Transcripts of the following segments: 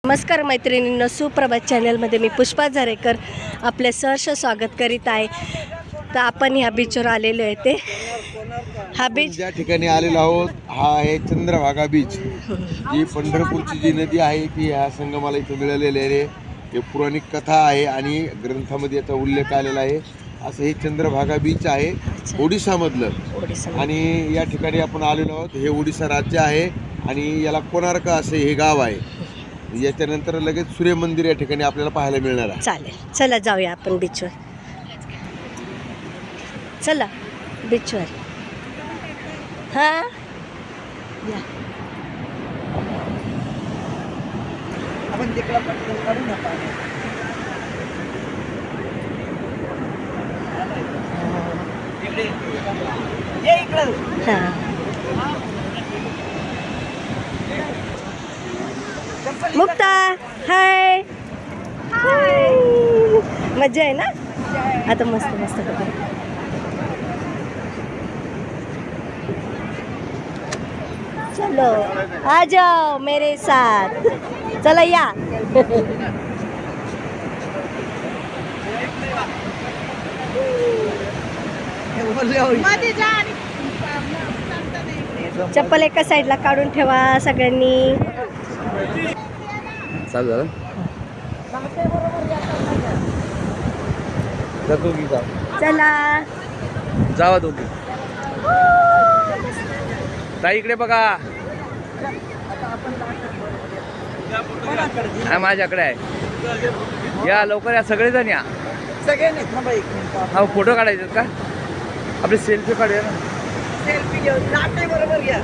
नमस्कार मैत्रिणींनो, सुप्रभात चॅनलमध्ये मी पुष्पा झरेकर आपले सहर्ष स्वागत करीत आहे। तर आपण ह्या बीचवर आलेलो आहे। ते हा बीच ज्या ठिकाणी आलेलो आहोत हा आहे चंद्रभागा बीच। जी पंढरपूरची जी नदी आहे ती ह्या संगमाला इथे मिळालेली आहे। हे पौराणिक कथा आहे आणि ग्रंथामध्ये याचा उल्लेख आलेला आहे। असं हे चंद्रभागा बीच आहे ओडिशामधलं। आणि या ठिकाणी आपण आलेलो आहोत। हे ओडिशा राज्य आहे आणि याला कोणार्क असे हे गाव आहे। याच्यानंतर लगेच सूर्य मंदिर या ठिकाणी आपल्याला पाहायला मिळणार आहे। चालेल, चला जाऊया आपण बीचवर। चला बीचवर। हा या आपण तिकडे पटकन काढू नका। ये इकडे। हा मुक्ता, हाय हाय, मजा आहे ना? आता मस्त मस्त बघा। चलो आ जाओ मेरे साथ, चला या। चप्पल एका साईडला काढून ठेवा सगळ्यांनी। चालू झालं चला जावा दोघी ताई इकडे बघा। हा माझ्याकडे आहे, या लवकर या सगळेजण या। सगळ्यांनी थांबा एक मिनिट। हा फोटो काढायचे का? आपले सेल्फी काढूया ना। सेल्फी घेऊन लाटे बरोबर घ्या।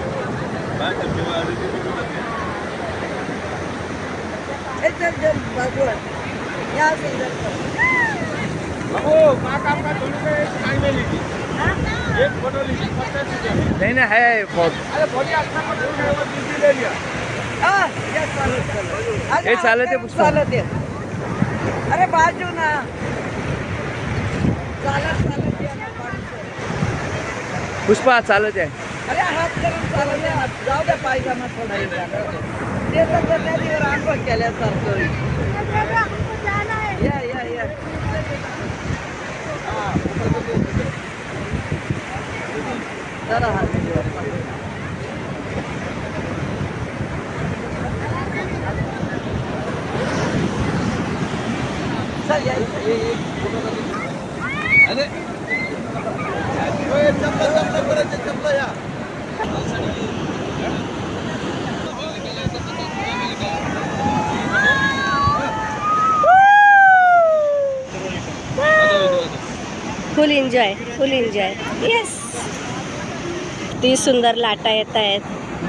हे चल चल बाजूला या नाही नाही आहे हे चालत आहे पुष्पा। चालत आहे। अरे बाजू ना चालत चालत या ना बाजूला। पुष्पा चालत आहे। अरे हात करून चालत आहे। जाऊ द्या पायजामा थोडा ते तर नदीवर आंघोळ केल्यासारखं। या या या जरा हात चल या फुल एन्जॉय, फुल एन्जॉय। येस, ती सुंदर लाटा येत आहेत।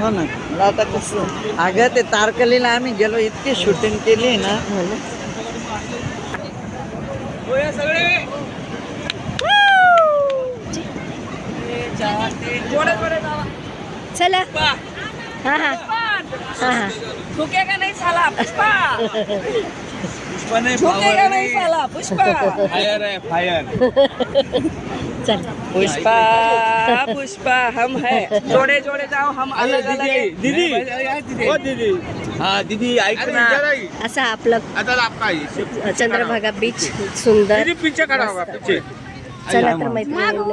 हो ना। आता कसं अगं ते तारकलीला आम्ही गेलो, इतकी शूटिंग केली ना। चला हा हा हा हा झुकेगा नहीं साला पुष्पा, झुकेगा नहीं साला पुष्पा। फायर आहे फायर। चला पुष्पा पुष्पा हम है, जोड़े जोड़े जाओ हम अलग अलग है। दीदी ओ दीदी, हा दीदी ऐक ना। असा आपलं चंद्रभागा बीच सुंदर। पीछे खड़ा होगा पीछे। चला तर मैत्रिणींनो,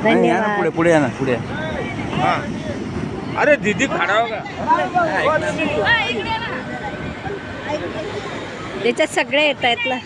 धन्यवाद। पुढे पुढे या ना पुढे। हाँ अरे दीदी खड़ा होगा। त्याच्यात सगळे येत आहेत ना।